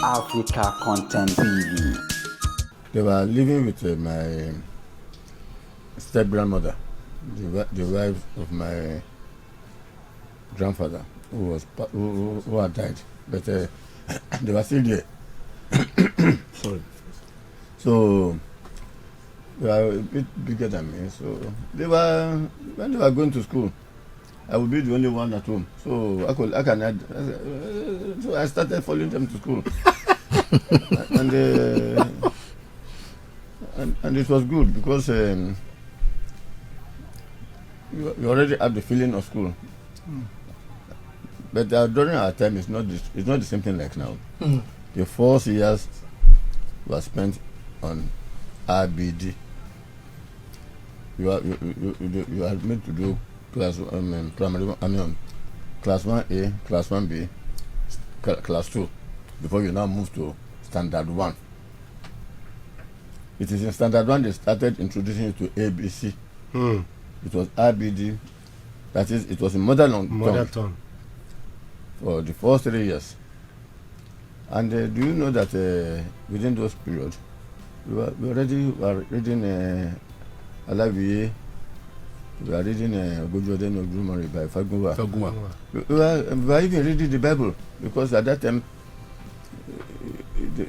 Africa Content TV. They were living with my step-grandmother, the wife of my grandfather, who had died, but they were still there. Sorry. So they were a bit bigger than me. So when they were going to school, I would be the only one at home. So so I started following them to school. and it was good because you already have the feeling of school. But during our time, it's not the same thing like now. The 4 years were spent on RBD. You are made to do class primary, class 1A, class 1B, class 2, before you now move to standard 1. It is in standard 1 they started introducing it to ABC. It was RBD, that is, it was in mother tongue for the first 3 years. And do you know that within those periods, we were reading Alawiye, we were reading Ogojoden Ogrumari by Fagunwa. We were even reading the Bible, because at that time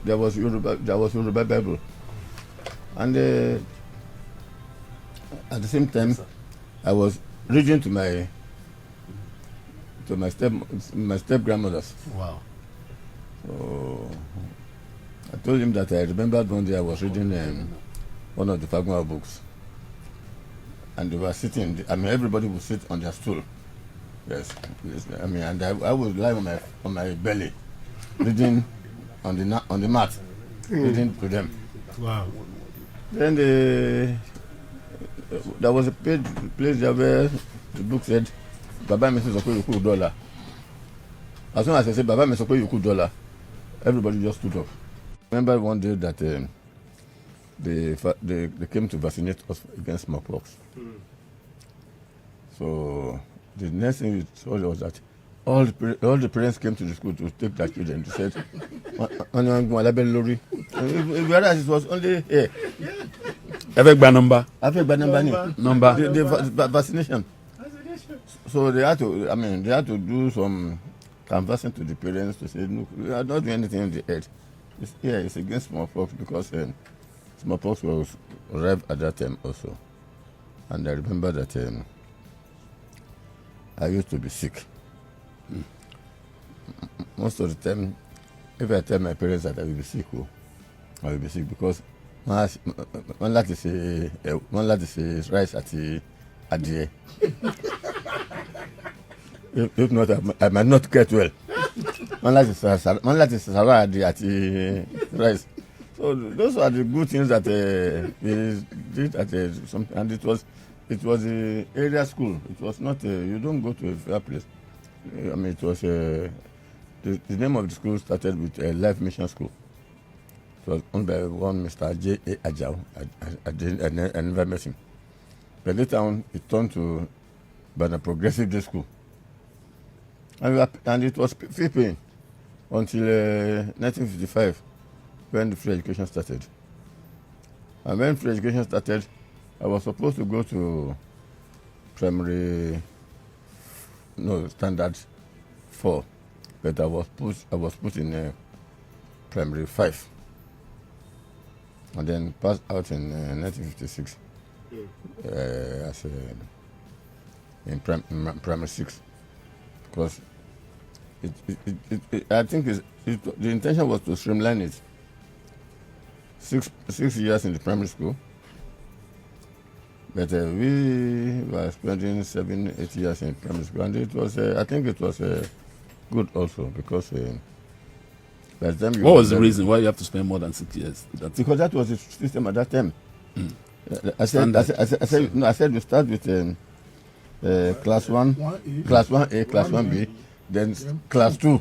there was Yoruba Bible. And at the same time, I was reading to my step grandmothers. Wow. So I told him that I remembered one day I was reading one of the Fagunwa books, and they were sitting. Everybody would sit on their stool. Yes. And I would lie on my belly, reading on the mat, reading to them. Wow. Then there was a place there where the book said, "Baba mi sọ pé you $1." As soon as I said, "Baba mi sọ pé you $1," everybody just stood up. I remember one day that they came to vaccinate us against smallpox. So the next thing we saw was that all the parents came to the school to take their children. They said, whereas it was only here. Number. The vaccination. So they had to do some canvassing to the parents to say, look, we are not doing anything in the head. It's against smallpox, because smallpox was rife at that time also. And I remember that I used to be sick. Most of the time, if I tell my parents that I will be sick, I will be sick, because one lad is rice at the if not, I might not get well. One lad is salad at the rice. So those are the good things that we did at something, and it was the area school. It was not you don't go to a fair place. It was the name of the school started with Life Mission School. It was owned by one Mr. J.A. Ajao. I never met him. But later on, it turned to a progressive day school. And it was free paying until 1955, when the free education started. And when free education started, I was supposed to go to standard 4, but I was put in primary 5, and then passed out in 1956 in primary 6, because I think the intention was to streamline it. 6 years in the primary school, but we were spending 7-8 years in primary school, and it was I think it was good also, because by the time what was the reason why you have to spend more than 6 years? Because that was the system at that time. I said we start with class 1, class 1A, class 1B, then class 2,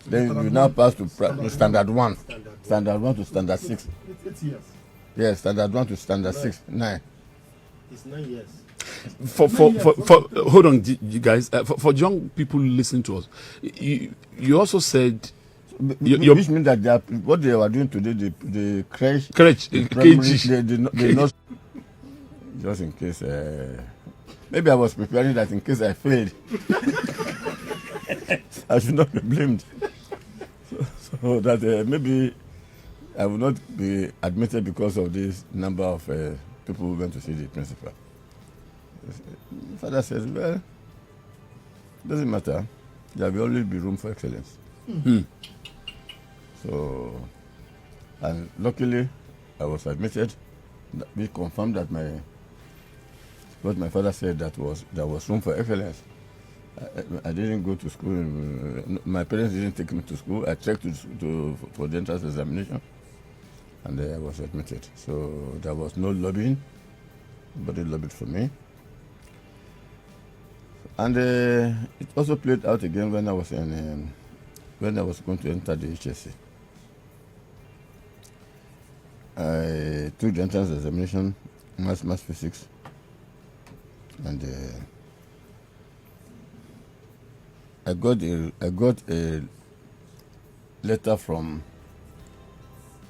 then we now pass to standard 1, standard 1 to standard 6. 8 years. Yes, standard 1 to standard 6, 9. It's 9 years. For hold on, you guys. For young people listening to us, you also said which means that what they were doing today, the crèche, KG. they not just in case. Maybe I was preparing that in case I failed. I should not be blamed. So that maybe I will not be admitted because of this number of people who went to see the principal. The father says, well, doesn't matter. There will always be room for excellence. So, and luckily, I was admitted. We confirmed that what my father said, that there was room for excellence. I didn't go to school. My parents didn't take me to school. I checked for the entrance examination, and I was admitted. So there was no lobbying. Nobody lobbied for me. And it also played out again when I was going to enter the HSC. I took the entrance examination, math, physics, and I got a letter from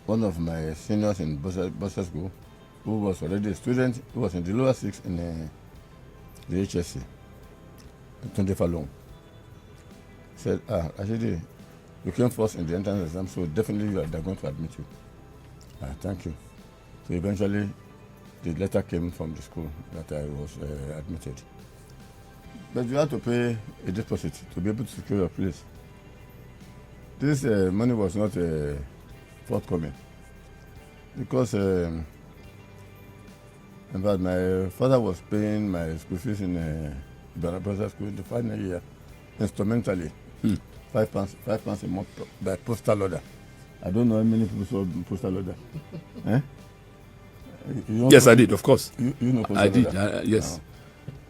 one of my seniors in Bosa School, who was already a student, who was in the lower six in the HSC. Tunde Falong said, actually, you came first in the entrance exam, so definitely they're going to admit you. Thank you. So eventually, the letter came from the school that I was admitted. But you had to pay a deposit to be able to secure your place. This money was not forthcoming because in fact, my father was paying my school fees in Ibadan School in the final year instrumentally. £5 a month by postal order. I don't know how many people saw postal order. Yes, I did, of course. You know postal I did, order? yes.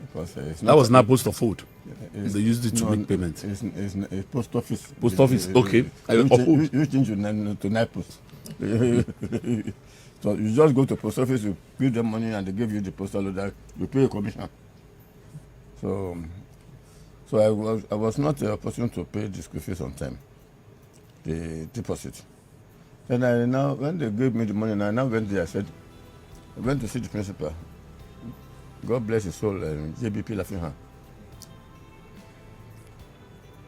Because, that was not post of food. They used it to make payments. It's a post office. Post office, okay. You change to night post. So you just go to post office, you give them money, and they give you the postal order. You pay a commission. So I was not a person to pay the school fees on time, the deposit. Then when they gave me the money, I now went there. I went to see the principal. God bless his soul, JBP Lafinha.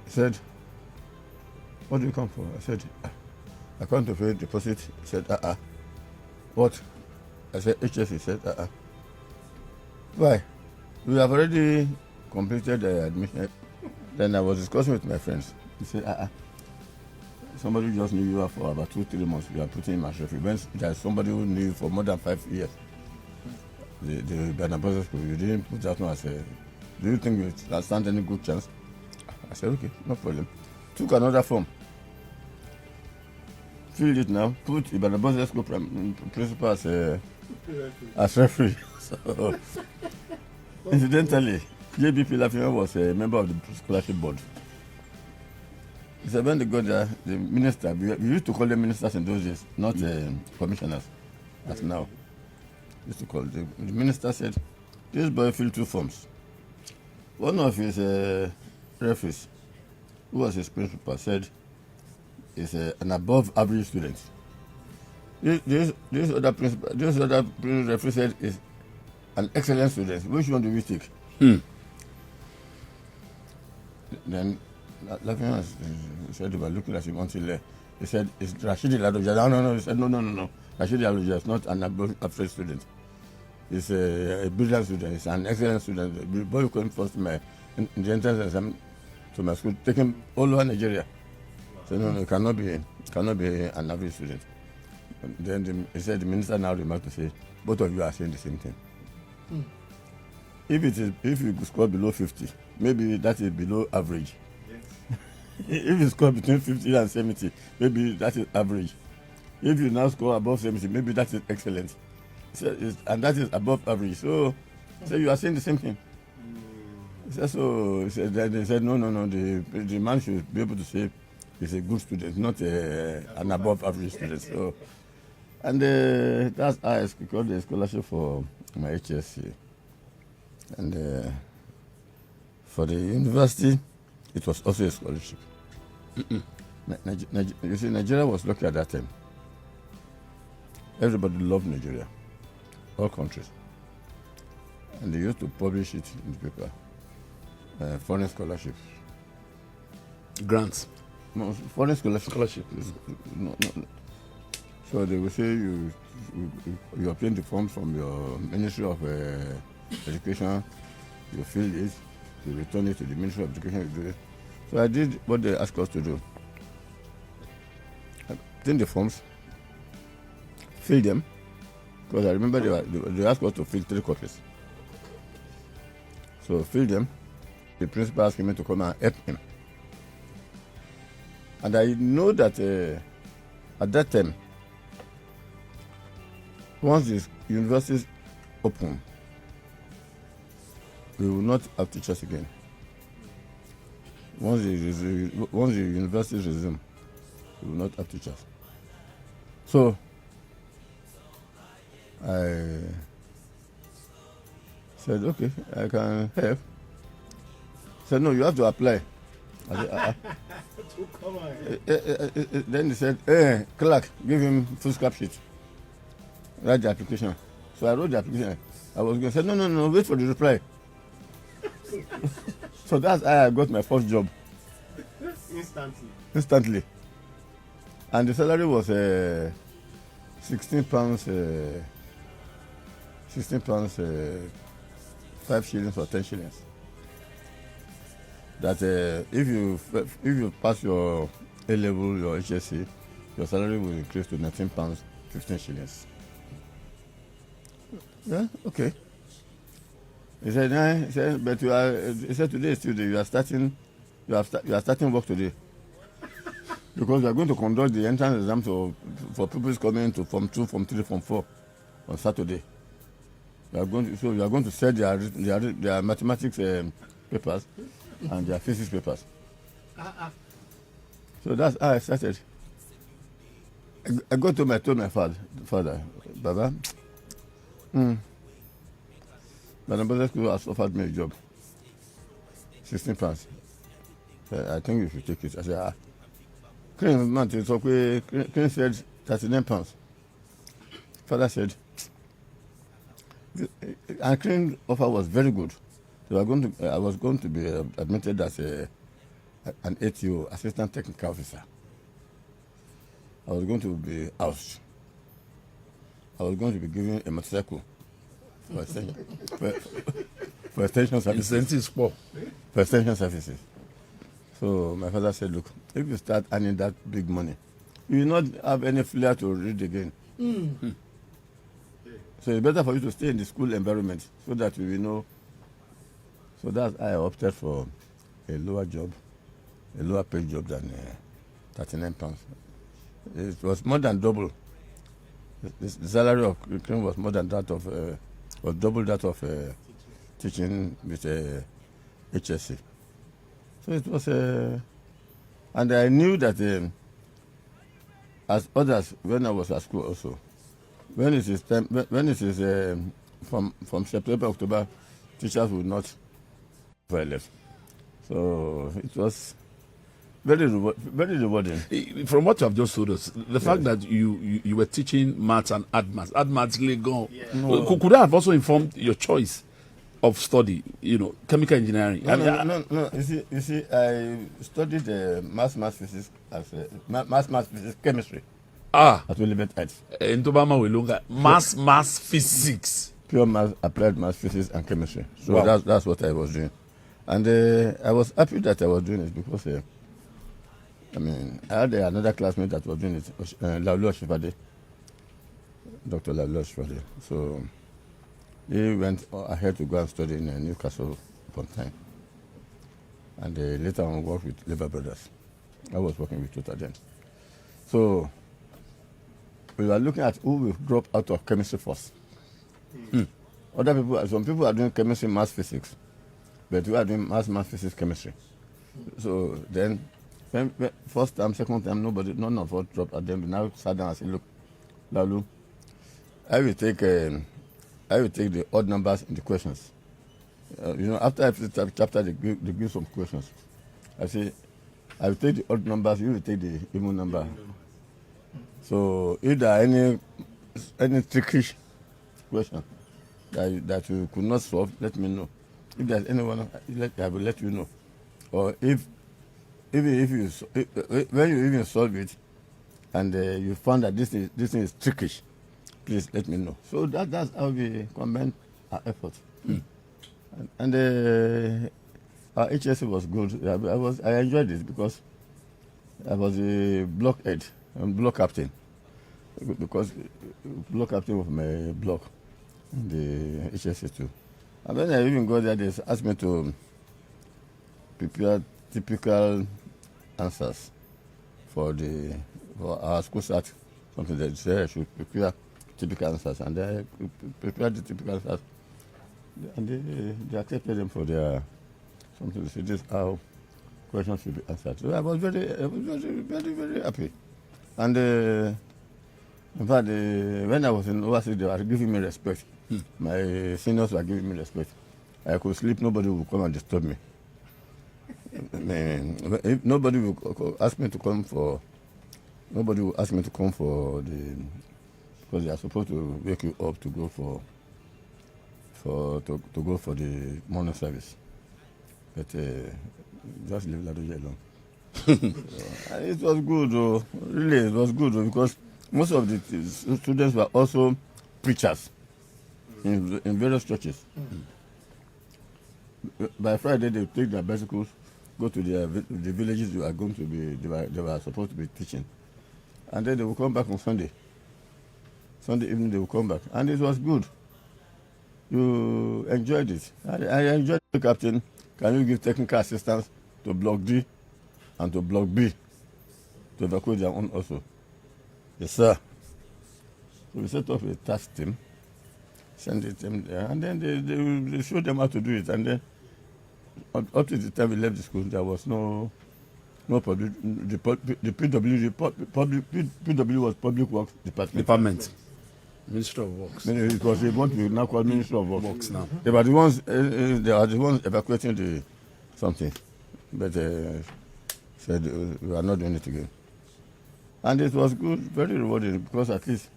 He said, what do you come for? I said, I come to pay deposit. He said, What? I said, HS. He said, Why? We have already completed the admission. Then I was discussing with my friends. He said, somebody just knew you for about 2-3 months. You are putting in my reference. There's somebody who knew you for more than 5 years. The Bernabas School, you didn't put that one as a. Do you think you stand any good chance? I said, okay, no problem. Took another form. Filled it now. Put the Bernabas School principal as referee. So, incidentally, JBP Lafayette was a member of the scholarship board. He said when they got there, the minister, we used to call them ministers in those days, not commissioners, as now. Used to call the minister said, this boy filled 2 forms. One of his referees, who was his principal, said is an above average student. This other referee said is an excellent student. Which one do we take? Then Lafian said they were looking at him until he said, is Rashidi Ladoja? No. He said, no. Rashidi Ladoja is not an above average student. He's a brilliant student. He's an excellent student. The boy who came first in the entrance exam to my school, taking all over Nigeria. So no, it cannot be an average student. And then he said the minister now remarked to say, both of you are saying the same thing. If you score below 50, maybe that is below average. Yes. If you score between 50 and 70, maybe that is average. If you now score above 70, maybe that is excellent. And that is above average. So you are saying the same thing. He said, they said, no, the man should be able to say he's a good student, not an above average student. So, and that's how I secured the scholarship for my HSC. And for the university, it was also a scholarship. You see, Nigeria was lucky at that time. Everybody loved Nigeria, all countries. And they used to publish it in the paper. Foreign scholarships. Grants. No, foreign scholarship. Scholarship. No. So they will say you obtain the forms from your Ministry of Education, you fill it, you return it to the Ministry of Education, you do it. So I did what they asked us to do. I obtained the forms, fill them, because I remember they asked us to fill 3 copies. So fill them. The principal asked me to come and help him. And I know that at that time, once the universities open, we will not have teachers again. Once the universities resume, we will not have teachers. So I said, okay, I can help. He said, no, you have to apply. I said, Come on. Then he said, hey, clerk, give him full scrap sheet. Write the application. So I wrote the application. I was going to say, no, wait for the reply. So that's how I got my first job. Instantly. And the salary was 16 pounds, 5 shillings or 10 shillings. That if you pass your A level, your HSC, your salary will increase to 19 pounds, 15 shillings. Yeah, okay. He said, but you are. He said today is Tuesday. You are starting work today, because we are going to conduct the entrance exam for people coming to Form 2, Form 3, Form 4 on Saturday. You are going to set their mathematics papers and their physics papers. So that's how I started. I told my father, Baba, Madam Brothers School has offered me a job, 16 pounds. I think you should take it. I said, Crane said 39 pounds. Father said, and Crane offer was very good. I was going to be admitted as an ATO, Assistant Technical Officer. I was going to be housed. I was going to be given a motorcycle for extension services. Incentives for extension services. So my father said, look, if you start earning that big money, you will not have any flair to read again. So it's better for you to stay in the school environment so that you will know. So that's how I opted for a lower paid job than 39 pounds. It was more than double. The salary of Ukraine was more than that of, was double that of teaching with HSC. So it was, and I knew that as others, when I was at school also, when it is from September, October, teachers would not violate. So it was very rewarding. From what you have just told us, the fact that you were teaching maths and add maths legal, could that have also informed your choice of study? Chemical engineering. No. You see, I studied maths, physics as maths, physics, chemistry. At Olubadan Heights. In Tobama we look at maths, physics. Pure maths, applied maths, physics, and chemistry. So that's what I was doing, and I was happy that I was doing it because. I had another classmate that was doing it, Ladoja, Dr. Ladoja. So he went ahead to go and study in Newcastle upon time. And later on worked with Labour Brothers. I was working with Otun then. So we were looking at who will drop out of chemistry first. Some people are doing chemistry, maths, physics. But we are doing maths, physics, chemistry. So then, first time, second time, none of us dropped at them. We now sat down and said, look, Lalu, I will take the odd numbers in the questions. After every chapter, they give some questions. I say, I will take the odd numbers, you will take the even number. So if there are any trickish question that you could not solve, let me know. If there's anyone, I will let you know. Or if when you even solve it and you found that this thing is trickish, please let me know. So that's how we combine our efforts. And our HSC was good. I enjoyed it because I was a block head and block captain. Because block captain of my block, the HSC too. And when I even got there, they asked me to prepare typical answers for our school start. Something that they said I should prepare typical answers, and I prepared the typical answers, and they accepted them for their something. They said this is how questions should be answered. So I was very happy, and in fact, when I was in overseas, they were giving me respect. My seniors were giving me respect. I could sleep; nobody would come and disturb me. If nobody will ask me to come for. Nobody will ask me to come for because they are supposed to wake you up to go for the morning service. But just leave Ladoja alone. It was good, though. Really, it was good, though, because most of the students were also preachers in various churches. By Friday, they take their bicycles, go to the villages they were supposed to be teaching. And then they will come back on Sunday. Sunday evening they will come back. And it was good. You enjoyed it. I enjoyed it. Captain, can you give technical assistance to Block D and to Block B to evacuate their own also? Yes, sir. So we set up a task team, send it them there, and then they showed them how to do it. And then up to the time we left the school, there was no public. The PW was Public Works Department. Ministry of Works. It was what we now call Ministry of Works now. They were the ones. They are the ones evacuating the something, but said we are not doing it again. And it was good, very rewarding, because at least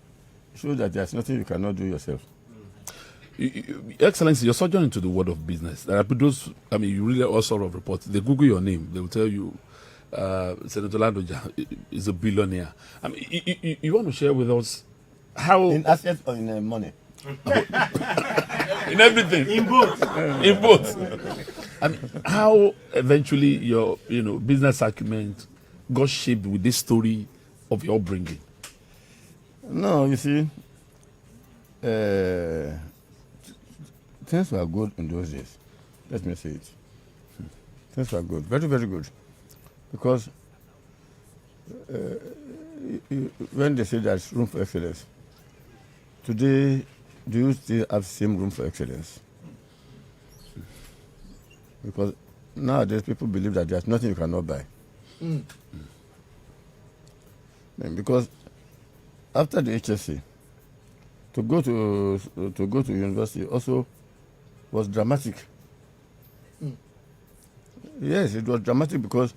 it shows that there's nothing you cannot do yourself. Excellency, you're surgeon into the world of business. There are those. I mean, you really all sort of reports. They Google your name, they will tell you. Senator Ladoja is a billionaire. I mean, you want to share with us how In assets or in money? in everything, In both. in both. I mean, how eventually your business acumen got shaped with this story of your upbringing. No, you see, things were good in those days. Let me say it. Things were good, very, very good. Because when they say there's room for excellence, today, do you still have same room for excellence? Because nowadays people believe that there's nothing you cannot buy. Because after the HSC, to go to university also was dramatic. Yes, it was dramatic because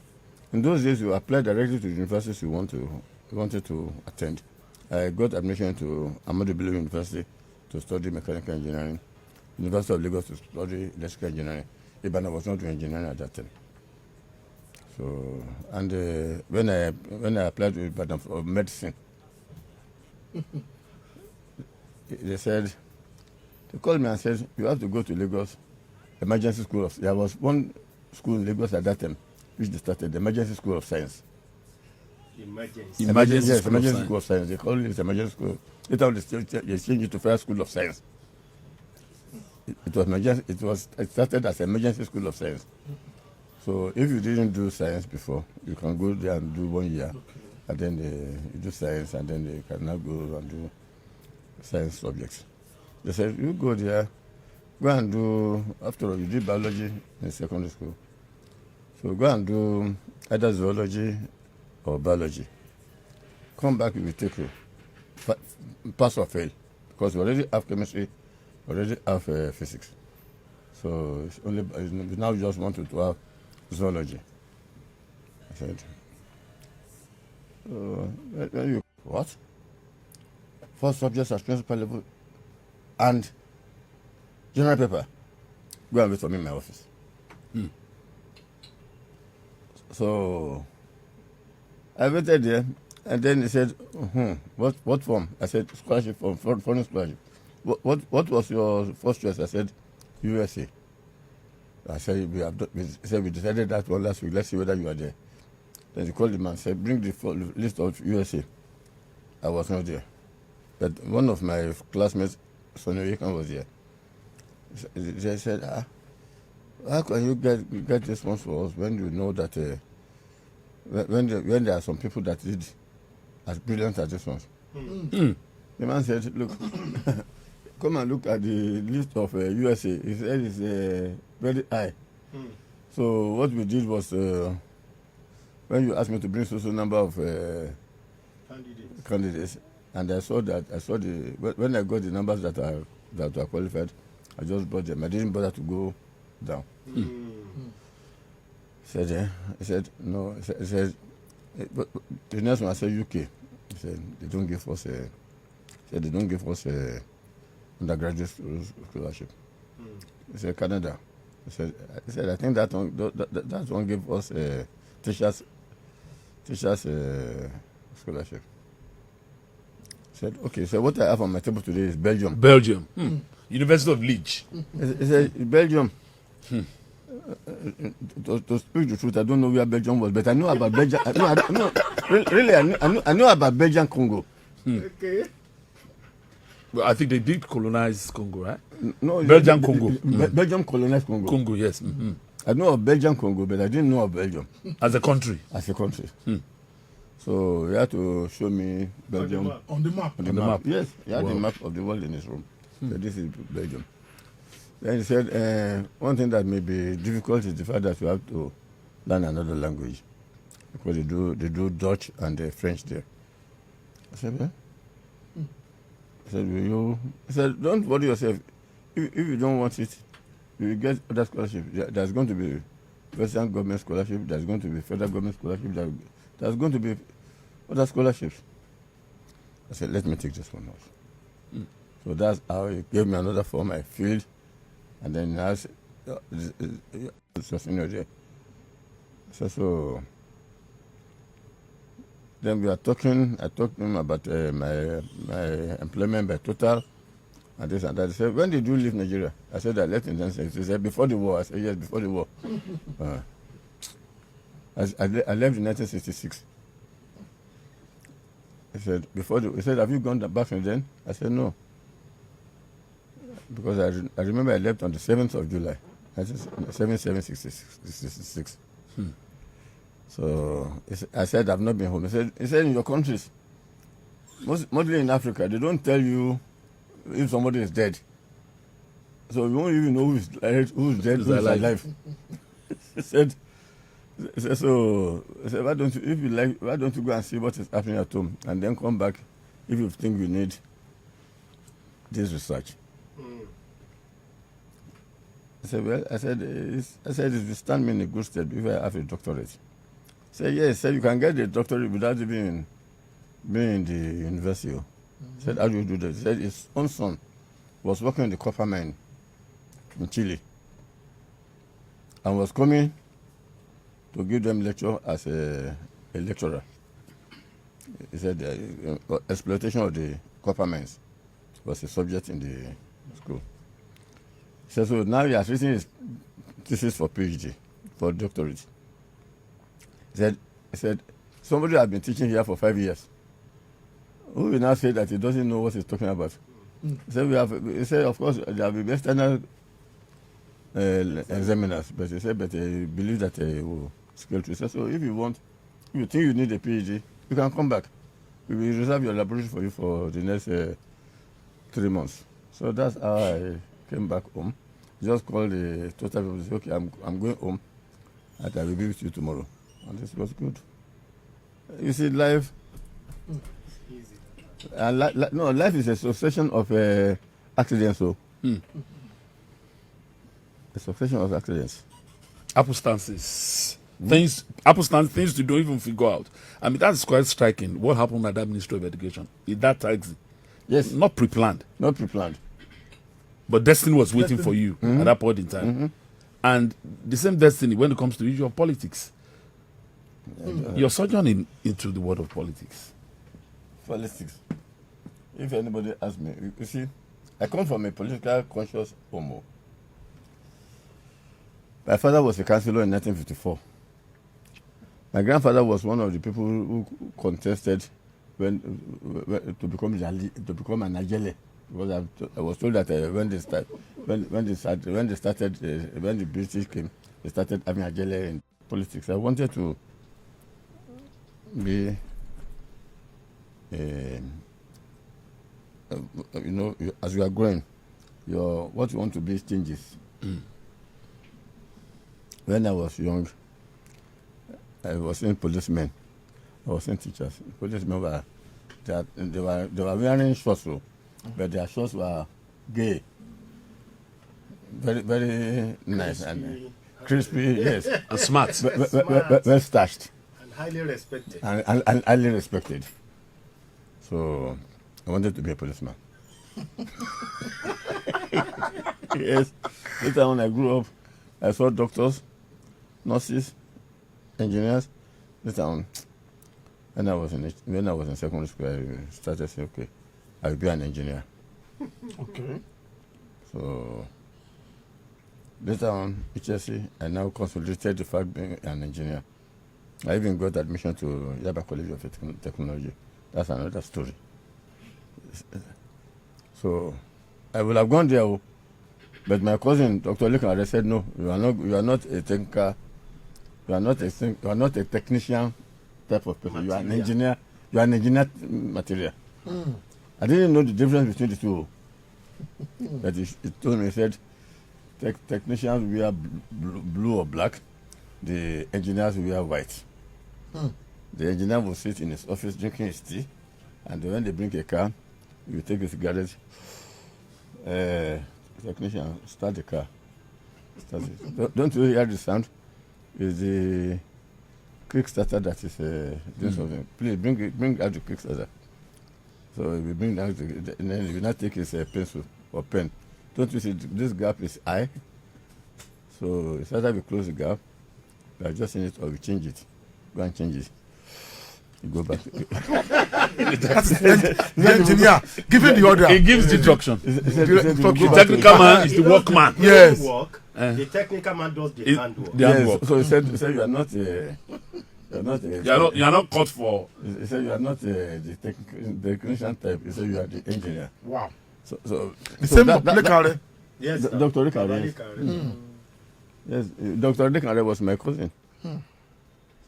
in those days you applied directly to the universities you wanted to attend. I got admission to Adedibu University to study mechanical engineering, University of Lagos to study electrical engineering. Even I was not doing engineering at that time. So, and when I applied to Ibadan for medicine, they called me and said, you have to go to Lagos emergency school of. There was one school in Lagos at that time which they started, the emergency school of science. Emergency school of science. They call it emergency school. Later they changed it to Federal School of Science. It started as emergency school of science. So if you didn't do science before, you can go there and do 1 year, and then you do science, and then you can now go and do science subjects. They said, you go there, go and do, after all, you did biology in secondary school. So go and do either zoology or biology. Come back, we will take you. Pass or fail. Because we already have chemistry, already have physics. So it's only, we now just want to have zoology. I said, when you, what? 4 subjects at principal level and general paper. Go and wait for me in my office. So I waited there, and then he said, what form? I said, scholarship form, foreign scholarship. What was your first choice? I said, USA. I said, we decided that one last week. Let's see whether you are there. Then he called him and said, bring the list of USA. I was not there. But one of my classmates, Sonny Yekan, was there. They said, how can you get this one for us when you know that when there are some people that did as brilliant as this one? The man said, look, come and look at the list of USA. He said it's very high. So what we did was, when you asked me to bring so number of candidates, and I saw when I got the numbers that are qualified, I just brought them. I didn't bother to go down. He said no. He said, but the next one I said UK. He said they don't give us undergraduate scholarship. He said Canada. He said I think that one gave us teachers scholarship. He said okay. So what I have on my table today is Belgium. University of Leeds. He said Belgium. To speak the truth, I don't know where Belgium was, but I know about Belgium. I know about Belgium Congo. Okay. Well, I think they did colonize Congo, right? No, Belgium Congo. Belgium colonized Congo. Congo, yes. I know of Belgium Congo, but I didn't know of Belgium As a country. So he had to show me Belgium On the map. on the map. Yes, he had the map of the world in his room. So this is Belgium. Then he said, one thing that may be difficult is the fact that you have to learn another language, because they do Dutch and French there. I said, yeah. I said, I said, don't worry yourself. If you don't want it, you will get other scholarship. There's going to be Western government scholarship. There's going to be federal government scholarship. There's going to be other scholarships. I said, let me take this one off. So that's how he gave me another form. I filled, and then I said, there. So then we are talking. I talked to him about my employment by Total, and this and that. He said, when did you leave Nigeria? I said, I left in 1960. He said, before the war. I said, yes, before the war. I left in 1966. He said, he said, have you gone back since then? I said, no. Because I remember I left on the 7th of July, 7/7/66. So I said, I've not been home. He said, in your countries, mostly in Africa, they don't tell you if somebody is dead. So you won't even know who's dead, who's alive. He said, so why don't you, if you like, why don't you go and see what is happening at home, and then come back if you think you need this research. I said, well, I said, it will stand me in a good stead if I have a doctorate. He said, yes, said you can get a doctorate without even being in the university. He said, how do you do that? He said, his own son was working in the copper mine in Chile and was coming to give them lecture as a lecturer. He said, exploitation of the copper mines was a subject in the school. He said, so now he has written his thesis for PhD, for doctorate. He said, somebody has been teaching here for 5 years. Who will now say that he doesn't know what he's talking about? He said, of course, there will be external examiners, but he said, but he believes that he will scale through. He said, so if you think you need a PhD, you can come back. We will reserve your laboratory for you for the next 3 months. So that's how I came back home. Just called the total people and said, okay, I'm going home and I will be with you tomorrow. And this was good. You see, life, life is a succession of accidents. So, a succession of accidents. Circumstances. Things you don't even figure out. I mean, that's quite striking. What happened at that Ministry of Education? Is that taxi? Yes. Not pre-planned. Not pre-planned. But destiny was waiting for you at that point in time. And the same destiny when it comes to the issue of politics. You're sojourning into the world of politics. Politics. If anybody asks me, you see, I come from a political conscious home. My father was a councillor in 1954. My grandfather was one of the people who contested to become an Ajele, because I was told that when the British came, they started having Ajele in politics. I wanted to be, as you are growing, what you want to be changes. When I was young, I was seeing policemen. I was seeing teachers. Policemen were wearing shorts, but their shorts were gay, very very nice and crispy, yes, And smart. well starched And highly respected. and highly respected. So I wanted to be a policeman. Yes. Later when I grew up, I saw doctors, nurses, engineers. Later on, when I was in secondary school, I started saying, okay, I will be an engineer. Okay. So later on, HSC, I now consolidated the fact being an engineer. I even got admission to IBAKATV-YORUBAPLAY. That's another story. So I would have gone there, but my cousin, Dr. Lekan, said, no, you are not a technical, you are not a technician type of person. You are an engineer. You are an engineer material. I didn't know the difference between the two. But he told me, he said, technicians wear blue or black, the engineers wear white. The engineer will sit in his office drinking his tea, and when they bring a car, he will take his cigarette. Technician, start the car. Start it. Don't you hear the sound? It's the quick starter that is doing something. Please bring out the quick starter. So we bring down and then he will not take his pencil or pen. Don't you see this gap is high? So it's either we close the gap, we adjust it, or we change it. Go and change it. You go back. That's the engineer giving the order. He gives the instruction. The Technical man is the workman. Yes. Work. The technical man does the handwork. The handwork. So he said you are not You are not cut for. He said you are not the technician type. He said you are the engineer. Wow. So The same Lekare. Yes, Dr. Lekare. Yes, Dr. Lekare was my cousin.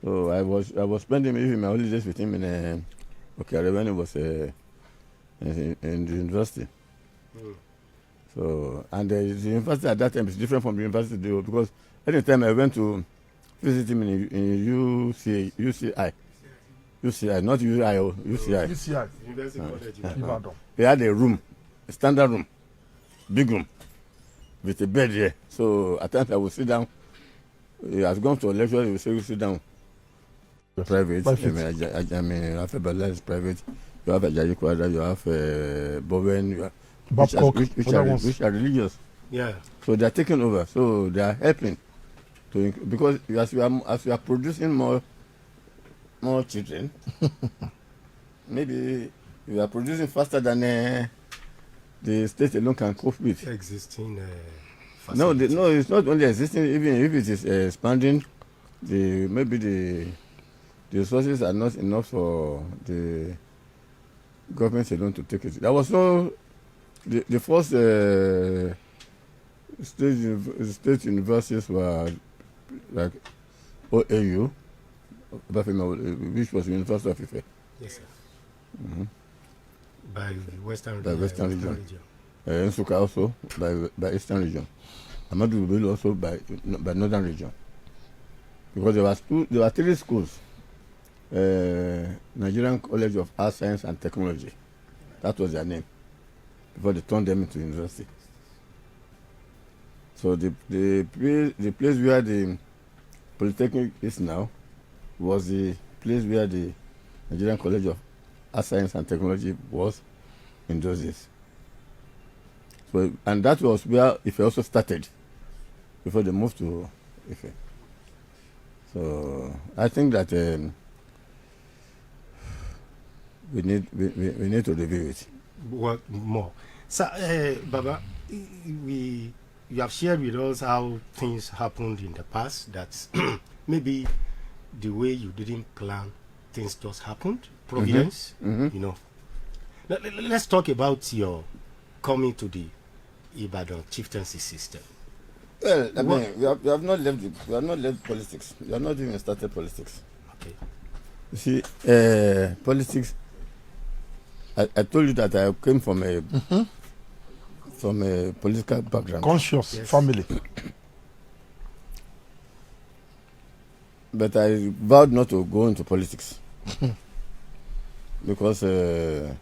So I was spending even my holidays with him in Okare when he was in the university. So and the university at that time is different from the university today, because anytime I went to visit him in UCI, not UCI, UCI. University College. Ibadan. They had a room, a standard room, big room, with a bed here. So at times I would sit down. He has gone to a lecture, he will say, you sit down. Private. I mean, Afebala is private. You have Ajayi Kwada, you have Bowen, you have which are religious. Yeah. So they are taking over. So they are helping because as you are producing more children, maybe you are producing faster than the state alone can cope with. Existing. No, it's not only existing. Even if it is expanding, maybe the resources are not enough for the government alone to take it. That was the first state universities were like OAU, which was University of Ife. Yes, sir. By Western region. Nsuka also by Eastern region. Amadu Bello also by Northern region. Because there were 3 schools. Nigerian College of Art, Science and Technology. That was their name before they turned them into university. So the place where the Polytechnic is now was the place where the Nigerian College of Art, Science and Technology was in those days. So, and that was where Ife also started before they moved to Ife. So I think that we need to review it. What more? So, Baba, you have shared with us how things happened in the past. That maybe the way you didn't plan, things just happened. Providence, you know. Let's talk about your coming to the Ibadan chieftaincy system. Well, I mean, we have not left politics. We have not even started politics. Okay. You see, politics. I told you that I came from a political background. Conscious family. But I vowed not to go into politics because it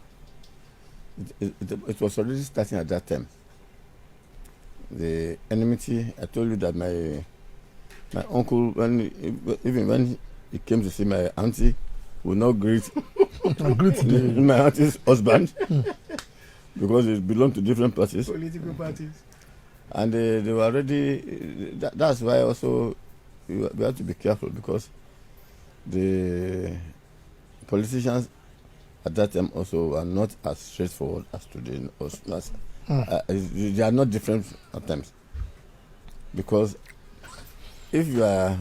was already starting at that time. The enmity. I told you that my uncle, even when he came to see my auntie, would not greet my auntie's husband because it belonged to different parties. Political parties. And they were already. That's why also we have to be careful because the politicians at that time also are not as straightforward as today. They are not different at times because if you are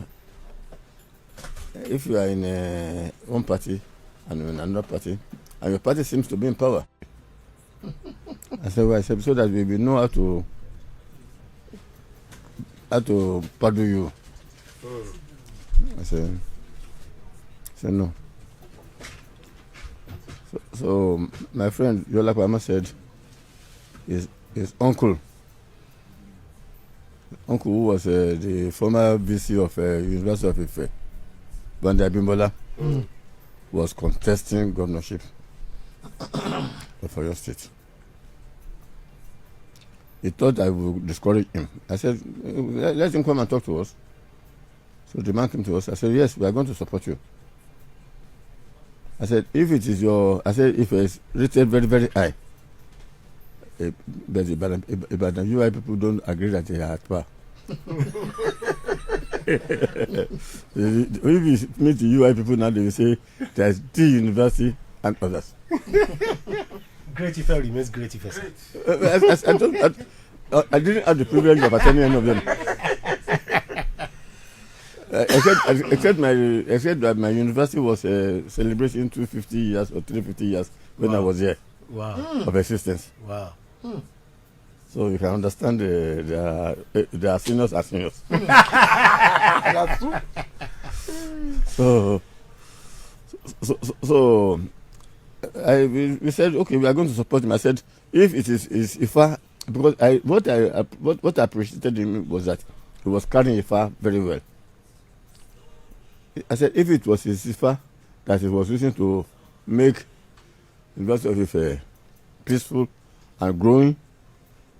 in one party and in another party and your party seems to be in power, I said so that we will know how to pardon you. I said no. So my friend Yola Kwama said his uncle who was the former VC of University of Ife, Banda Bimbola, was contesting governorship of Oyo State. He thought I would discourage him. I said, let him come and talk to us. So the man came to us. I said, yes, we are going to support you. I said, if it is if it's rated very, very high, but the UI people don't agree that they are at par. If you meet the UI people now, they will say there's the university and others. Great Ife remains Great Ife. I didn't have the privilege of attending any of them. Except that my university was celebrating 250 years or 350 years when I was here. Wow. Of existence. Wow. So you can understand the seniors are seniors. That's true. So we said, okay, we are going to support him. I said, if it is Ifa, because what I appreciated in him was that he was carrying Ifa very well. I said, if it was his Ifa that he was using to make University of Ife peaceful and growing,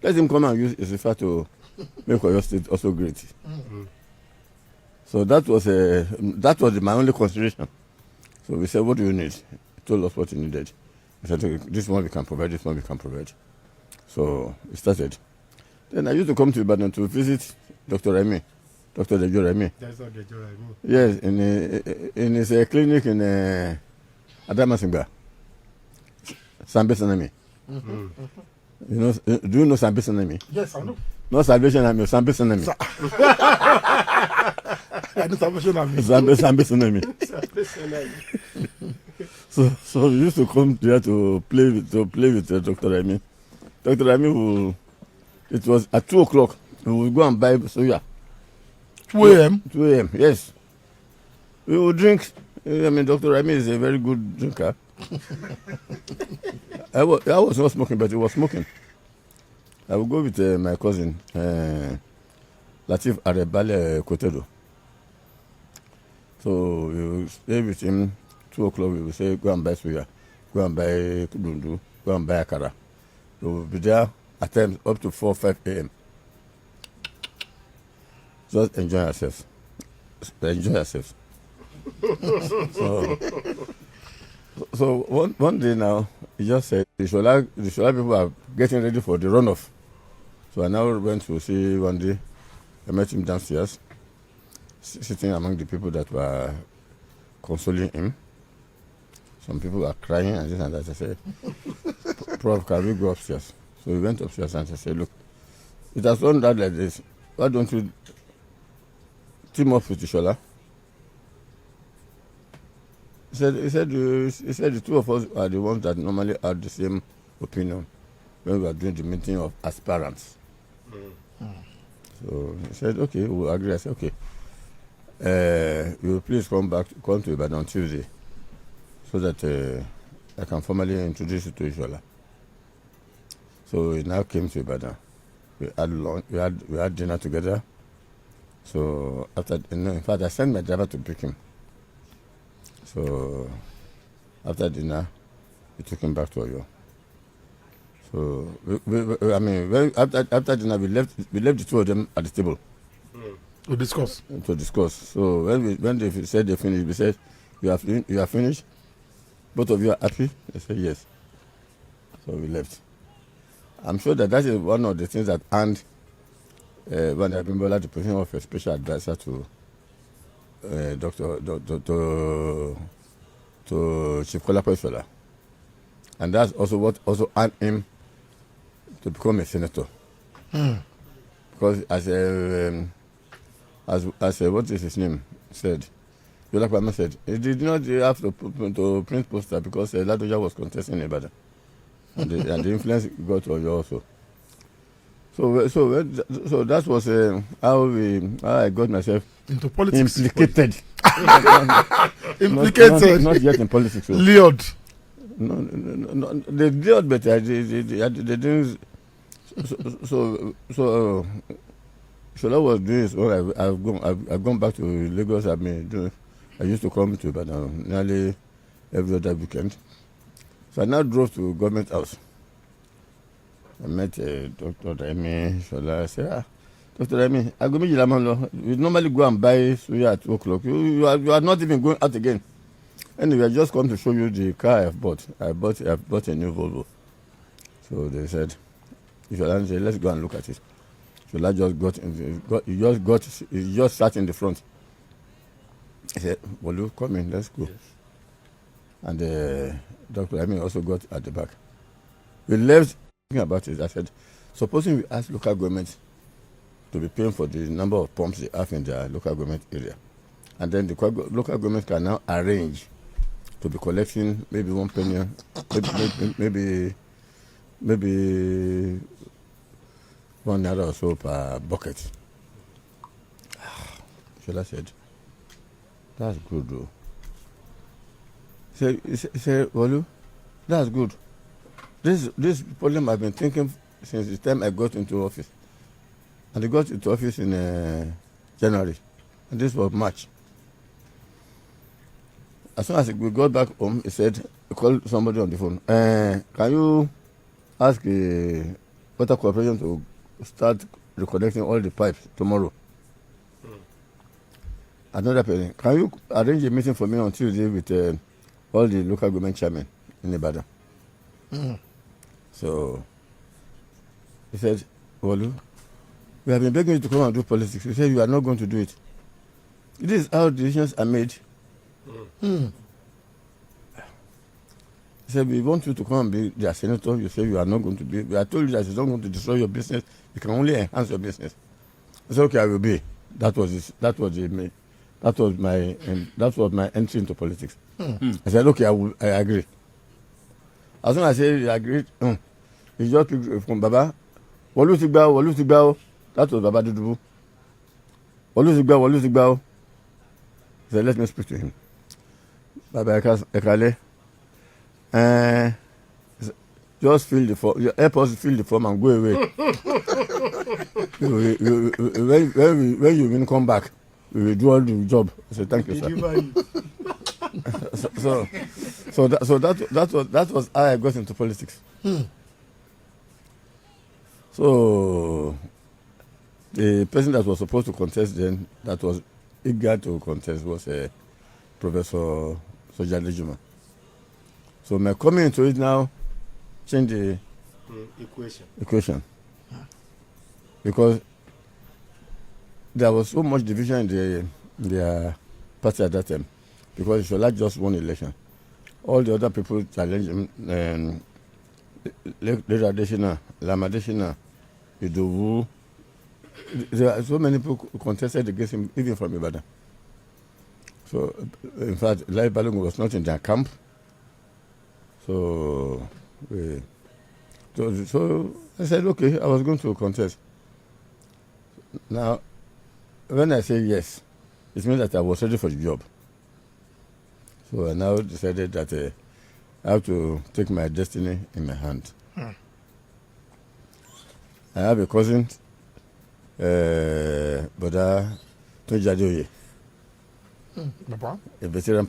let him come and use his Ifa to make Oyo State also great. Mm-hmm. So that was my only consideration. So we said, what do you need? He told us what he needed. I said, okay, this one we can provide, this one we can provide. So we started. Then I used to come to Ibadan to visit Dr. Remy. Dr. Dejo Remy. That's not Dejo Remy. Yes, in his clinic in Adamasingba. Sambe Sanami. Mm-hmm. You know, do you know Sambe Sanami? Yes, I know. Not Salvation Army, Sambe Sanami. I know Salvation Army. Sambe Sanami. So we used to come there to play with Dr. Remy. Dr. Remy it was at 2 o'clock. We would go and buy soya. 2 a.m. 2 a.m. Yes. We would drink. I mean, Dr. Remy is a very good drinker. I was not smoking, but he was smoking. I would go with my cousin, Latif Arebale Kotedo. So we would stay with him. 2 o'clock, we would say, go and buy suya, go and buy kudundu, go and buy akara. We would be there at times up to 4 or 5 a.m. Just enjoy ourselves. enjoy yourselves. so one day now, he just said the Shola people are getting ready for the runoff. So I now went to see one day. I met him downstairs, sitting among the people that were consoling him. Some people were crying and this and that. I said, Prof, can we go upstairs? So we went upstairs and I said, look, it has done that like this. Why don't you team up with Shola? He said the two of us are the ones that normally have the same opinion when we are doing the meeting of aspirants. So he said, okay, we'll agree. I said, okay. You will please come to Ibadan on Tuesday so that I can formally introduce you to Shola. So we now came to Ibadan. We had lunch, we had dinner together. So after, in fact, I sent my driver to pick him. So after dinner, we took him back to Oyo. So after dinner, we left the two of them at the table to discuss. So when they said they finished, we said, you are finished. Both of you are happy. They said yes. So we left. I'm sure that is one of the things that earned when I remember the position of a special advisor to to Chief Kolapo Shola. And that's also what also earned him to become a senator. Because as what is his name said, Yola Kwame said, he did not have to print poster because Ladoja was contesting in Ibadan. And the influence got to Oyo also. So that was how I got myself into politics. Implicated. Implicated. Not yet in politics. So. Lured. No. They lured, but they didn't. So Shola was doing his own. I've gone back to Lagos. I used to come to Ibadan nearly every other weekend. So I now drove to Government House. I met Dr. Remy Shola. I said, Dr. Remy, I go meet you. We normally go and buy suya at 2 o'clock. You are not even going out again. Anyway, I just come to show you the car I have bought. I've bought a new Volvo. So they said, Shola said, let's go and look at it. Shola he just sat in the front. He said, Bolu, come in, let's go. Yes. And Dr. Remy also got at the back. We left thinking about it. I said, supposing we ask local government to be paying for the number of pumps they have in their local government area, and then the local government can now arrange to be collecting maybe 1 penny, maybe 1 naira or so per bucket. Shola said, that's good though. Say, Olu, that's good. This problem I've been thinking since the time I got into office. And I got into office in January. And this was March. As soon as we got back home, he said, he called somebody on the phone. Can you ask Water Corporation to start reconnecting all the pipes tomorrow? Another person, can you arrange a meeting for me on Tuesday with all the local government chairmen in Ibadan? So he said, Olu, we have been begging you to come and do politics. He said, you are not going to do it. This is how decisions are made. He said, we want you to come and be their senator. You say you are not going to be. I told you that it's not going to destroy your business. You can only enhance your business. I said, okay, I will be. That was my entry into politics. I said, okay, I agree. As soon as I said I agreed, he just picked from Baba. Wolu ti gba. That was Baba Adedibu. Wolu ti gba. He said, let me speak to him. Baba Ekale. Just fill the form. Help us fill the form and go away. When you will come back, we will do all the job. I said, thank you, sir. So that was how I got into politics. So the person that was supposed to contest then, that was eager to contest was Professor Adedibu. So my coming into it now change the equation. Because there was so much division in their party at that time. Because Shola just won election. All the other people challenged him. Ladoja, Adeshina, Idowu. There are so many people contested against him, even from Ibadan. So, in fact, Lai Balogun was not in their camp. So I said, okay, I was going to contest. Now, when I say yes, it means that I was ready for the job. So I now decided that I have to take my destiny in my hand. I have a cousin, Boda Tojadoye, a veteran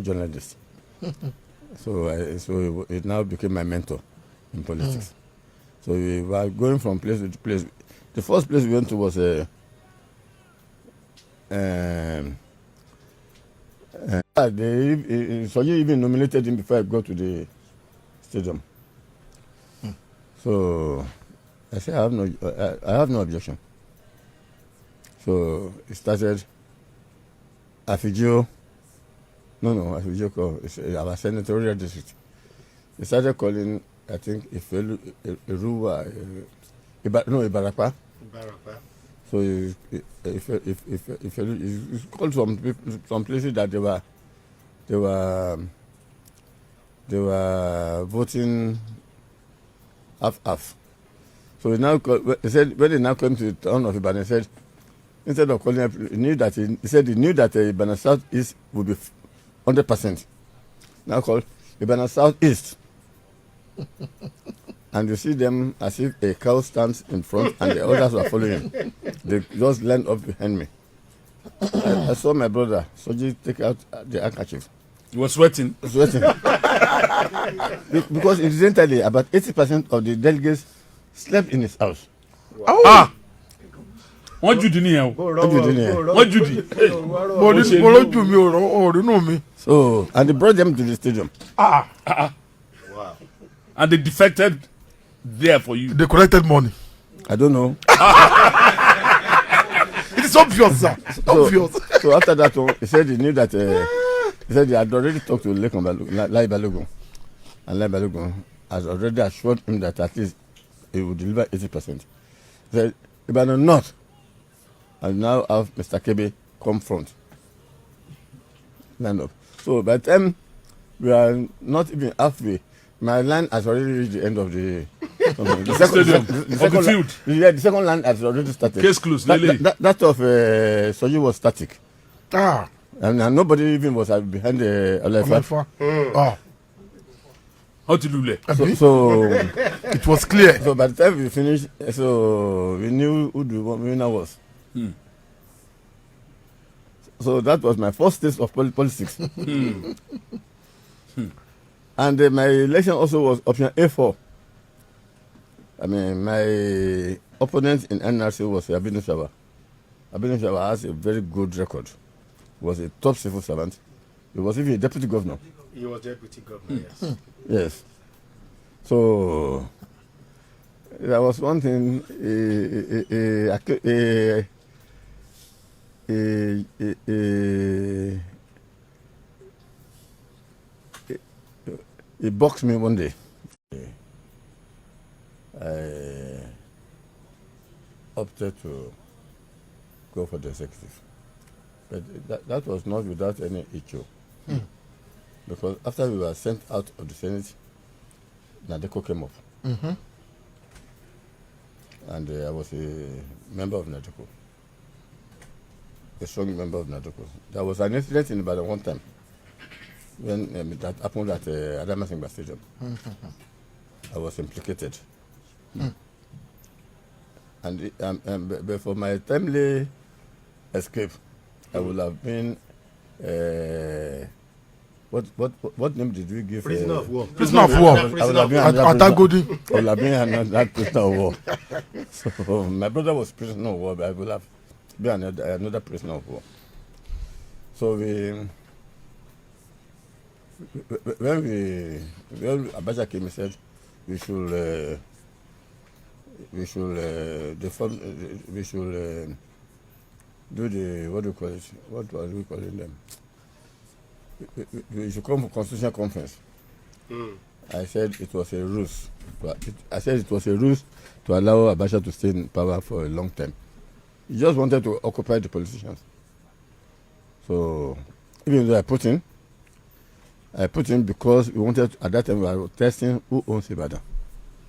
journalist. So it now became my mentor in politics. So we were going from place to place. The first place we went to was Soji even nominated him before I got to the stadium. So I said I have no objection. So it started Afijio. Afijio called our senatorial district. He started calling, I think, Iruwa, Ibarapa. So if called some places that they were voting half. So he said when they now came to the town of Ibadan, he said instead of calling, he knew that Ibadan South East would be 100%. Now called Ibadan South East. And you see them as if a cow stands in front and the others were following. They just lined up behind me. I saw my brother, Soji, take out the handkerchief. He was sweating. Because incidentally, about 80% of the delegates slept in his house. Wow. What you did here? What you did? So, and they brought them to the stadium. Wow. And they defected there for you. They collected money. I don't know. It is obvious, sir. So after that one, he said he knew that he said he had already talked to Lai Balogun. And Lai Balogun has already assured him that at least he would deliver 80%. He said, Ibadan North, and now have Mr. Kebe come front. Line up. So by the time we are not even halfway, my line has already reached the end of the field. The second line has already started. Case closed. That of Soji was static. And nobody even was behind the Olaifa. How to do that? So it was clear. So by the time we finished, so we knew who the winner was. So that was my first taste of politics. And my election also was option A4. I mean, my opponent in NRC was Abinu Shawa. Abinu Shawa has a very good record. He was a top civil servant. He was even a deputy governor. He was deputy governor, yes. Yes. So, there was one thing, he boxed me one day. I opted to go for the executive. But that was not without any issue. Because after we were sent out of the Senate, Nadeko came up. And I was a member of Nadeko. A strong member of Nadeko. There was an incident in Ibadan one time when that happened at Adamasingba Stadium. I was implicated. And for my timely escape, I would have been what name did we give? Prisoner of war. Prisoner of war. I would have been another prisoner of war. So my brother was prisoner of war, but I would have be another prisoner of war. So when Abacha came, he said we should do the, what do you call it? What are we calling them? We should come for constitutional conference. I said it was a ruse. I said it was a ruse to allow Abacha to stay in power for a long time. He just wanted to occupy the politicians. So even though I put in because we wanted, at that time we were testing who owns Ibadan.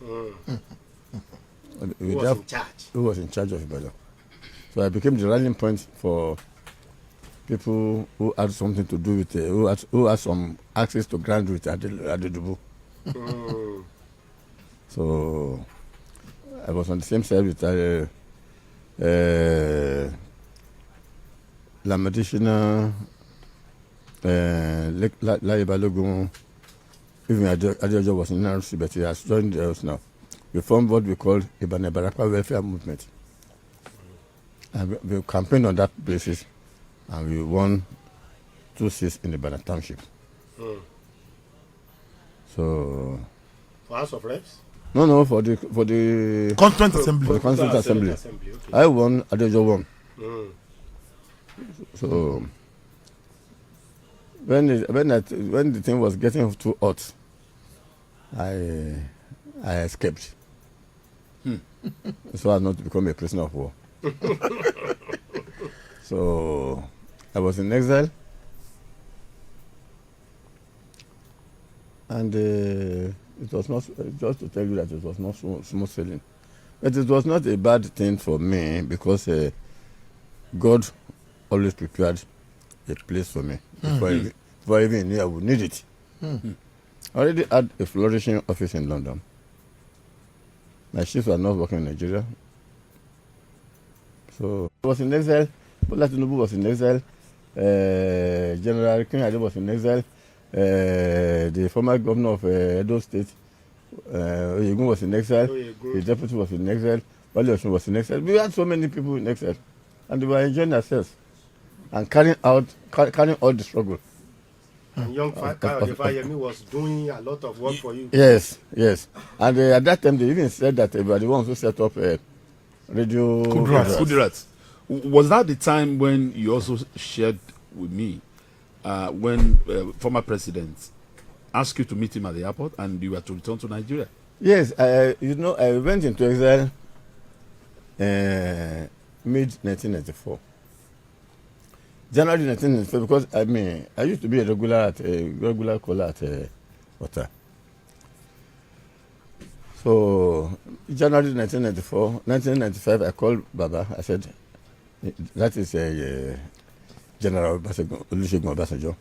Who was in charge? Who was in charge of Ibadan. So I became the rallying point for people who had something to do with, who had some access to ground with Adedibu. So I was on the same side with Lamadishina, Laibalogun, even Adeojo was in NRC, but he has joined us now. We formed what we call Ibadan Barakwa Welfare Movement. And we campaigned on that basis, and we won 2 seats in the Ibadan Township. So For House of Reps? No, for the Constituent Assembly. For the Constituent Assembly. Okay. I won, Adeojo won. So when the thing was getting too hot, I escaped. So as not to become a prisoner of war. So I was in exile, and it was not, just to tell you that it was not smooth sailing, but it was not a bad thing for me because God always prepared a place for me before even knew I would need it. I already had a flourishing office in London. My shifts were not working in Nigeria. So I was in exile. Bola Tinubu was in exile. General King was in exile. The former governor of Edo State, Oyegun, was in exile. The deputy was in exile. Wale Osun was in exile. We had so many people in exile, and they were enjoying themselves and carrying out the struggle. And young Fayemi was doing a lot of work for you. Yes. And at that time, they even said that they were the ones who set up Radio Kudirat. Was that the time when you also shared with me when former president asked you to meet him at the airport and you were to return to Nigeria? Yes, I went into exile mid-1994. January 1994, because I used to be a regular caller at Otun. So January 1995, I called Baba. I said, that is General Olusegun Obasanjo.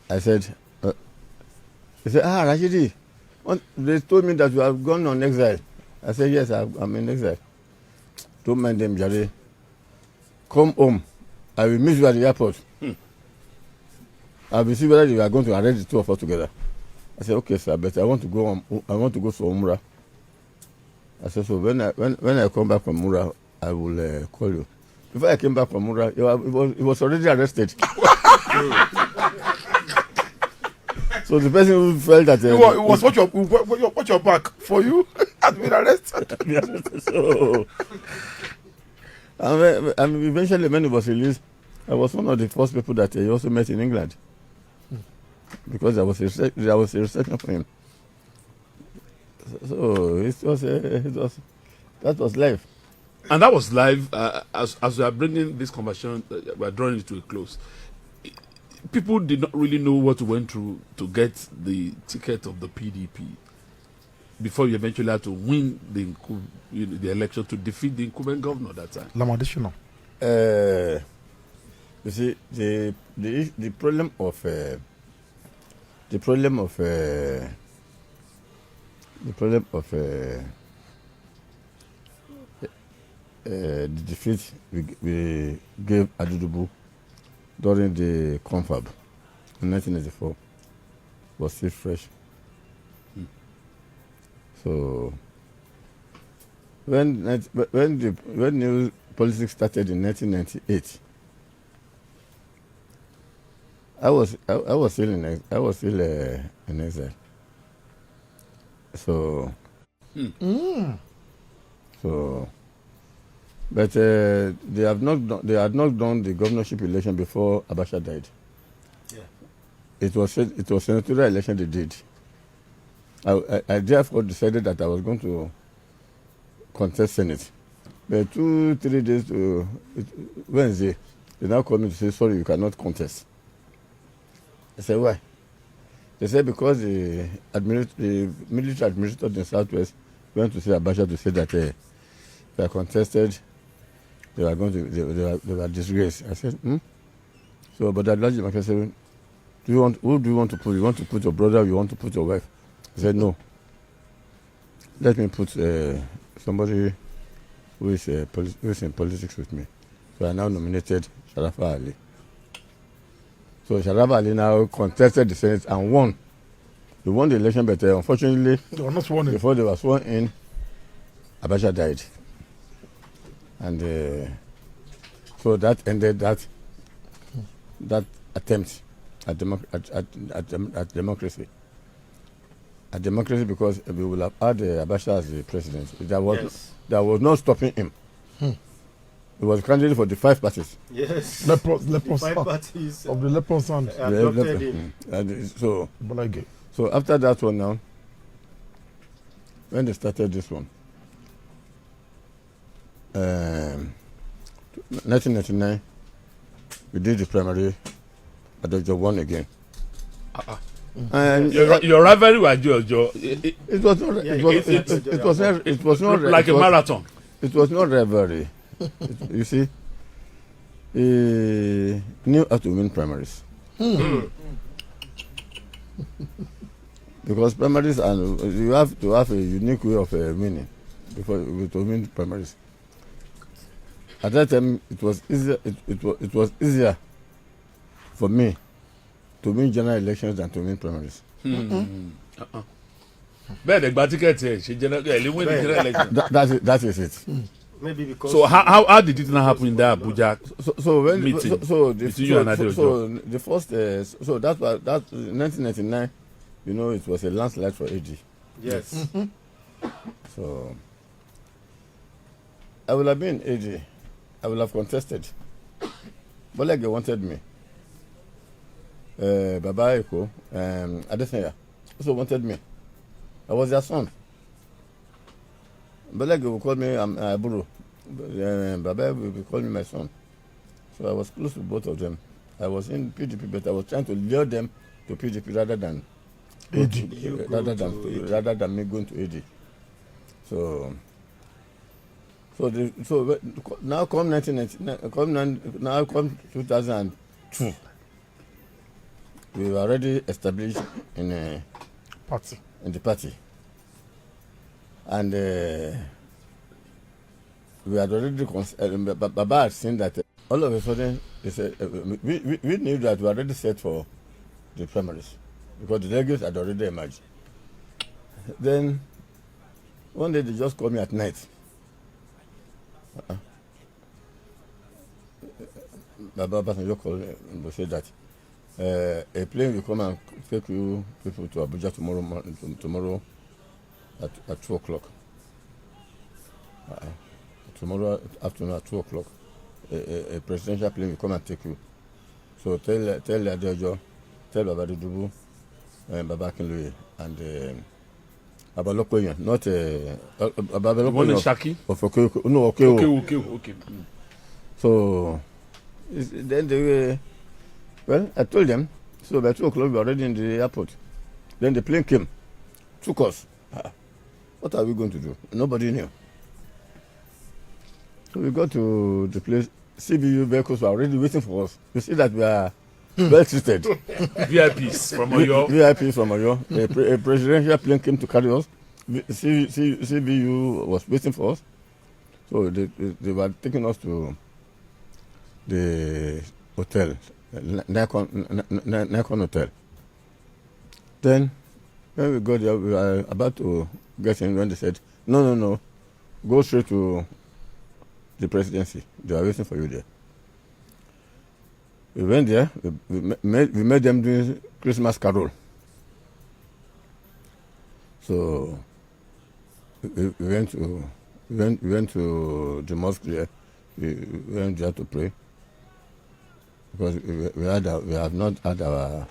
I said, he said, Rashidi, they told me that you have gone on exile. I said, yes, I'm in exile. Don't mind them, Jare. Come home. I will meet you at the airport. I will see whether you are going to arrange the two of us together. I said, okay, sir, but I want to go to Umrah. I said, so when I come back from Umrah, I will call you. Before I came back from Umrah, he was already arrested. So the person who felt that it was watch your back for you had been arrested. So, and eventually, when he was released, I was one of the first people that he also met in England, because there was a reception for him. So that was life. And that was live. As we are bringing this conversation, we are drawing it to a close. People did not really know what you went through to get the ticket of the PDP before you eventually had to win the election to defeat the incumbent governor at that time. Lamadishina. You see, the problem of the defeat we gave Adedibu during the confab in 1984 was still fresh. So when politics started in 1998. I was still in exile. So. So. But they had not done the governorship election before Abacha died. Yeah. It was senatorial election they did. I therefore decided that I was going to contest Senate. But 2-3 days to Wednesday, they now called me to say, sorry, you cannot contest. I said, why? They said because the military administrator in the Southwest went to see Abacha to say that if I contested, they were disgraced. I said, So, but Ladoja said, who do you want to put? You want to put your brother or you want to put your wife? I said, no. Let me put somebody who is in politics with me. So I now nominated Sharafa Ali. So Sharafa Ali now contested the Senate and won. He won the election, but unfortunately, They were not sworn in. before they were sworn in, Abacha died. And so that ended that attempt at democracy. At democracy, because we will have had Abacha as the president. There was no stopping him. He was candidate for the 5 parties. Yes. Lepros The 5 parties of the Lepros and adopted him. And so Bolage. So after that one now, when they started this one, 1999, we did the primary. Ladoja won again. And Your rivalry with Jojo, it was not. It was not like a marathon. It was not rivalry. You see, he knew how to win primaries. Because primaries, and you have to have a unique way of winning before to win primaries. At that time, it was easier. It was easier for me to win general elections than to win primaries. Bẹ́ẹ̀ ni gba tíkẹ́ẹ̀tì ẹ̀ ṣe general election. That is it. Maybe because. So how did it not happen in that Abuja meeting? Between you and Adedibu? So the first so that 1999. You know, it was a landslide for AG. Yes. So I would have been AG. I would have contested. Bolage wanted me. Baba Eko, Adesanya also wanted me. I was their son. Bolage will call me Aburo. Baba will call me my son. So I was close to both of them. I was in PDP, but I was trying to lure them to PDP rather than rather than me going to AD. So now come 1999, come 2002, we were already established in the party, and we had already Baba had seen that all of a sudden they said we knew that we were already set for the primaries, because the delegates had already emerged. Then one day they just called me at night. Baba Obasanjo called me and said that a plane will come and take you people to Abuja tomorrow at 2 o'clock. Tomorrow afternoon at 2 o'clock, a presidential plane will come and take you. So tell Ladoja, tell Baba Adedibu, Baba Akinloye, and Abalokoyan, not Abalokoyan Shaki? of okay. No, okay. So then they were, well, I told them, so by 2 o'clock we were already in the airport. Then the plane came, took us. What are we going to do? Nobody knew. So we got to the place. CBU vehicles were already waiting for us. You see that we are well treated. VIPs from Oyo. VIPs from Oyo. A presidential plane came to carry us. CBU was waiting for us. So they were taking us to the hotel, Nikon Hotel. Then when we got there, we were about to get in when they said, no, go straight to the presidency. They were waiting for you there. We went there. We made them doing Christmas carol. So we went to the mosque there. We went there to pray because we have not had our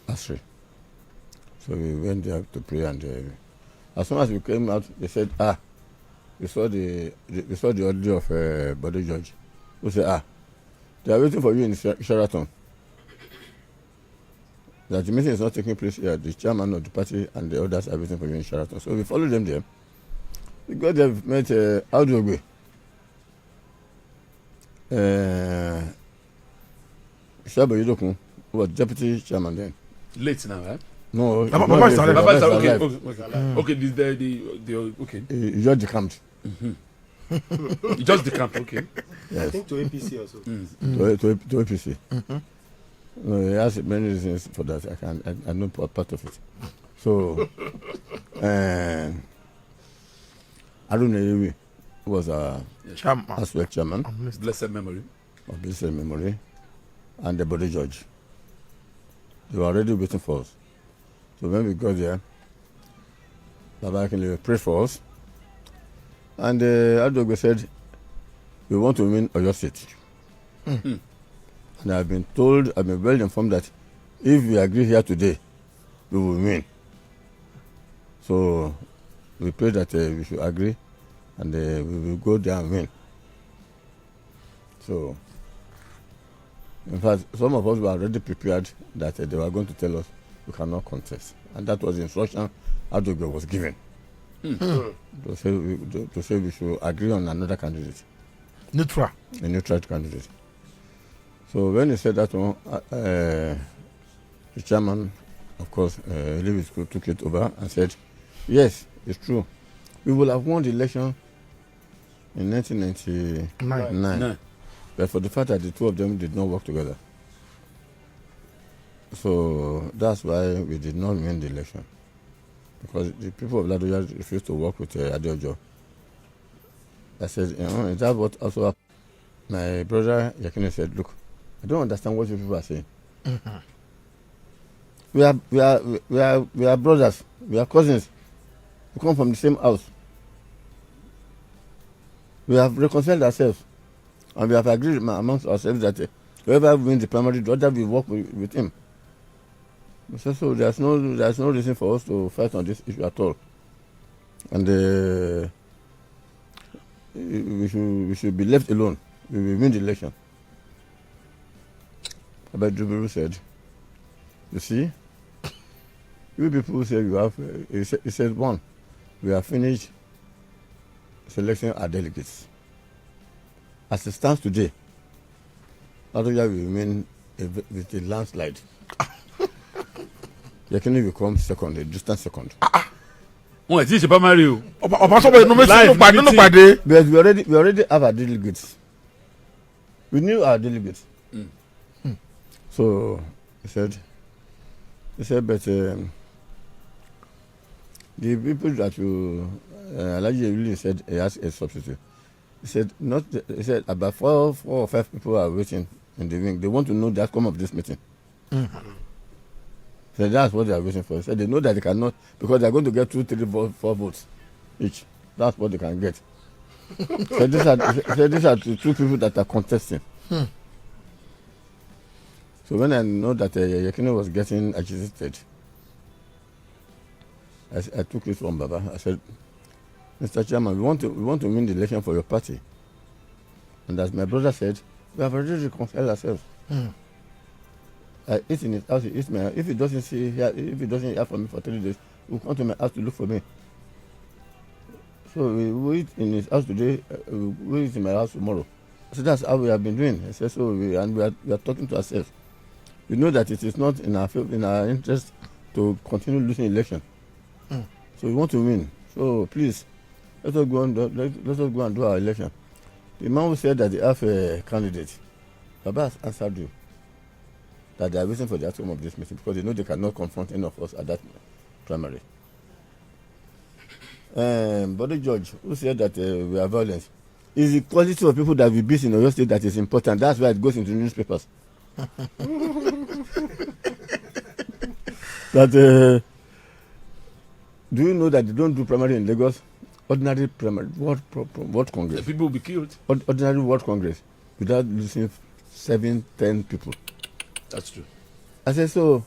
asri. So we went there to pray, and as soon as we came out, they said, we saw the audio of Body Judge. We said, they are waiting for you in Sheraton. That the meeting is not taking place here. The chairman of the party and the others are waiting for you in Sheraton. So we followed them there. We got there, met Audiogbe. Shabo Yidokun, who was deputy chairman then. Late now, eh? No, Baba is alive. Okay. Okay, okay. He just decamped. He just decamped, okay. Yes. I think to APC also. To APC. No, he has many reasons for that. I know part of it. So, Arun Eyewi was a chairman. Blessed memory. Of blessed memory. And the Body Judge. They were already waiting for us. So when we got there, Baba Akinle prayed for us. And Adogbe said, we want to win Oyo State. And I've been well informed that if we agree here today, we will win. So we pray that we should agree and we will go there and win. So, in fact, some of us were already prepared that they were going to tell us we cannot contest. And that was the instruction Adogbe was given. To say we should agree on another candidate. Neutral. A neutral candidate. So when he said that one, the chairman, of course, Lewis took it over and said, yes, it's true. We will have won the election in 1999. But for the fact that the two of them did not work together. So that's why we did not win the election. Because the people of Ladoja refused to work with Adeojo. I said, is that what also happened? My brother Yakine said, look, I don't understand what you people are saying. We are brothers, we are cousins. We come from the same house. We have reconciled ourselves, and we have agreed amongst ourselves that whoever wins the primary, the other will work with him. So there's no reason for us to fight on this issue at all, and we should be left alone. We will win the election. Adedibu said, you see, you people say you have, he said, one, we have finished selecting our delegates. As it stands today, Ladoja will win with a landslide. Yakini will come second, a distant second. Wọ́n ti ṣe primary o. Obasanjo nínú pàdé. But we already have our delegates. We knew our delegates. So he said, but the people that you Alhaji really said he has a substitute. He said about four or five people are waiting in the wing. They want to know the outcome of this meeting. So that's what they are waiting for. He said they know that they cannot, because they are going to get 2, 3, 4 votes each. That's what they can get. So these are the two people that are contesting. So when I know that Yakini was getting agitated, I took it from Baba. I said, Mr. Chairman, we want to win the election for your party. And as my brother said, we have already reconciled ourselves. I eat in his house, he eats my house. If he doesn't hear from me for 3 days, he will come to my house to look for me. So we eat in his house today, we eat in my house tomorrow. So that's how we have been doing. I said, so we are talking to ourselves. We know that it is not in our interest to continue losing election. So we want to win. So please, let us go and do our election. The man who said that they have a candidate, Baba has answered you that they are waiting for the outcome of this meeting because they know they cannot confront any of us at that primary. Body Judge, who said that we are violent, It's the quality of people that we beat in Oyo State that is important. That's why it goes into newspapers. That do you know that they don't do primary in Lagos? Ordinary primary, what Congress? The people will be killed. Ordinary World Congress without losing 7-10 people. That's true. I said so.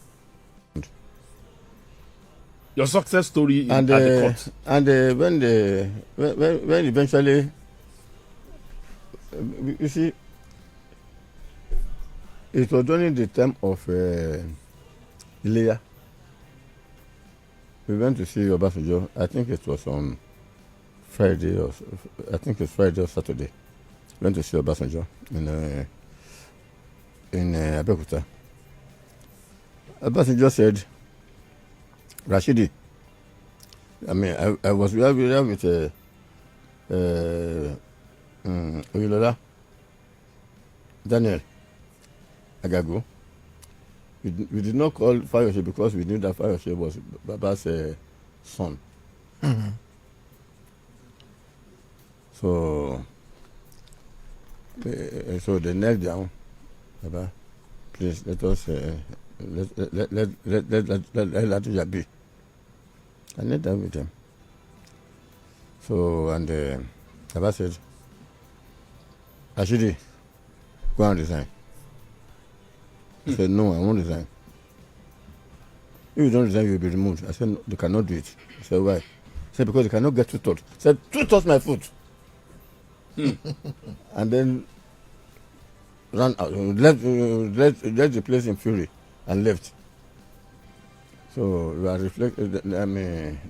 Your success story And at the court. and when eventually, you see, it was during the time of Ileya. We went to see Obasanjo. I think it was on Friday or Saturday. Went to see Obasanjo in Abeokuta. Obasanjo said, Rashidi, I mean, I was there with Oyilola, Daniel Agago. We did not call Fayose because we knew that Fayose was Baba's son. Mm-hmm. So they knelt down. Baba, please let us let Ladoja be. I knelt down with them. So and Baba said, Ashidi, go and resign. He said, no, I won't resign. If you don't resign, you will be removed. I said, no, they cannot do it. I said, why? He said, because they cannot get 2 thoughts. I said, 2 thoughts my foot. And then ran out, left the place in fury and left. So we are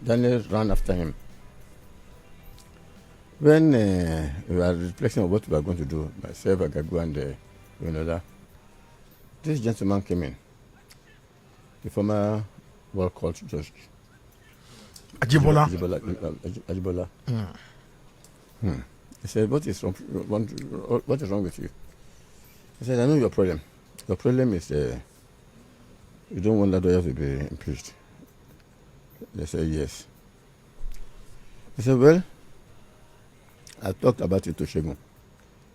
Daniel ran after him. When we were reflecting on what we were going to do, myself, Agagu, and Oyilola, this gentleman came in, the former World Court Judge. Ajibola. Ajibola. He said, what is wrong with you? He said, I know your problem. Your problem is you don't want Ladoja to be impeached. They said, yes. He said, well, I talked about it to Shegun.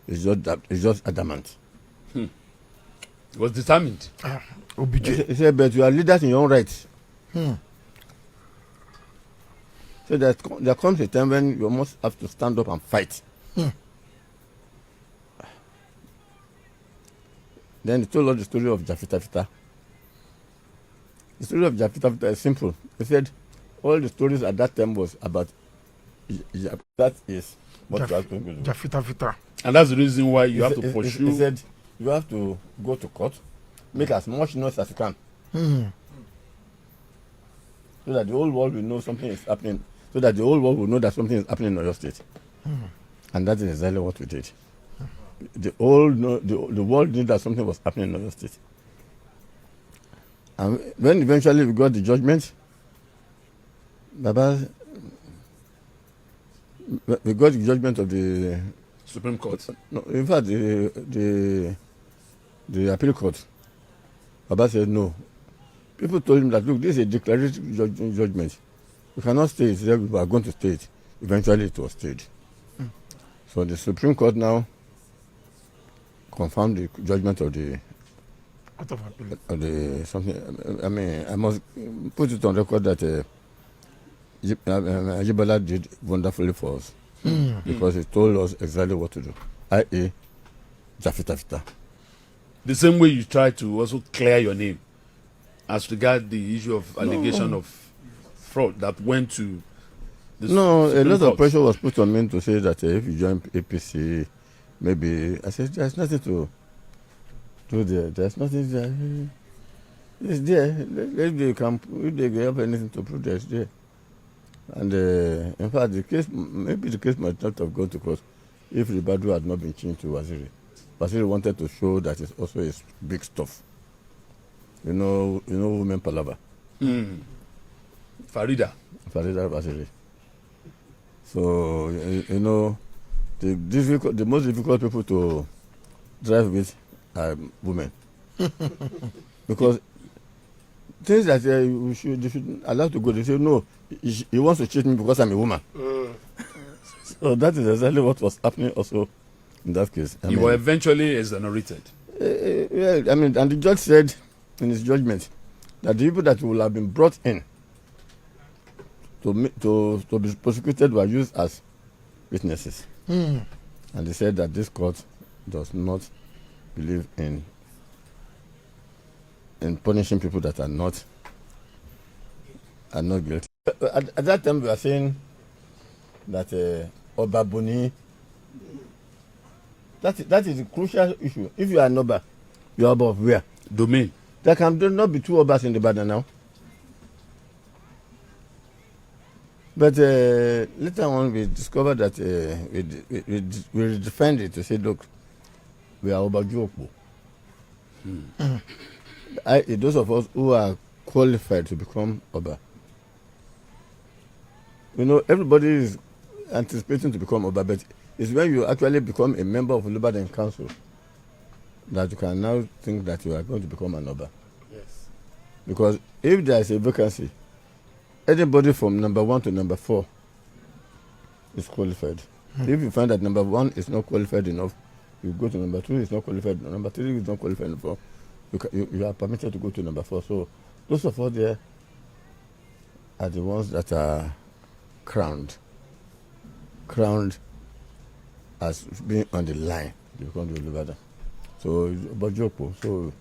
It's just adamant. He was determined. OBJ. He said, but you are leaders in your own right. So there comes a time when you must have to stand up and fight. Then he told us the story of Jafita. The story of Jafita is simple. He said all the stories at that time was about that is what you are going to do. Jafita. And that's the reason why you have to pursue. He said you have to go to court, make as much noise as you can. So that the whole world will know something is happening. So that the whole world will know that something is happening in your state. And that is exactly what we did. The world knew that something was happening in your state. And when eventually we got the judgment, Baba, we got the judgment of the Supreme Court. No, in fact, the appeal court. Baba said no. People told him that, look, this is a declaratory judgment. We cannot stay it. We are going to stay it. Eventually, it was stayed. So the Supreme Court now confirmed the judgment of the something. I mean, I must put it on record that Ajibola did wonderfully for us because he told us exactly what to do. I.e., Jafita. The same way you try to also clear your name as regard the issue of allegation of fraud that went to the a lot Court. of pressure was put on me to say that if you join APC, maybe I said there's nothing to do there. There's nothing there. It's there. If they have anything to prove, it's there. And in fact, the case might not have gone to court if Ribadu had not been changed to Waziri. Waziri wanted to show that it's also is big stuff. You know, women palava. Farida Waziri. So the most difficult people to drive with are women, because things that they should allow to go. They say no, he wants to cheat me because I'm a woman. So that is exactly what was happening also in that case. You were eventually exonerated. Well, I mean, and the judge said in his judgment that the people that will have been brought in to be prosecuted were used as witnesses. And they said that this court does not believe in punishing people that are not guilty. At that time, we were saying that Obabuni, that is a crucial issue. If you are an Oba, you are Oba of where? Domain. There can not be two Obas in the Ibadan now. But later on, we discovered that we defined it to say, look, we are Oba Jokbo. Those of us who are qualified to become Oba. You know, everybody is anticipating to become Oba, but it's when you actually become a member of Olubadan Council that you can now think that you are going to become an Oba. Yes. Because if there is a vacancy, anybody from number 1 to number 4 is qualified. If you find that number 1 is not qualified enough, you go to number 2 is not qualified, number 3 is not qualified enough. You are permitted to go to number 4. So those of us there are the ones that are crowned as being on the line to become the Olubadan. So Bojoko. So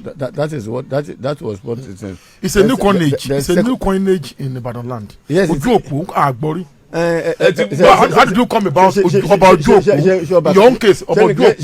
that was what it is. It's a new coinage. It's a new coinage in Ibadan land. Yes. Ojopo, Agbori. How did you come about Ojopo? Your own case about Ojopo.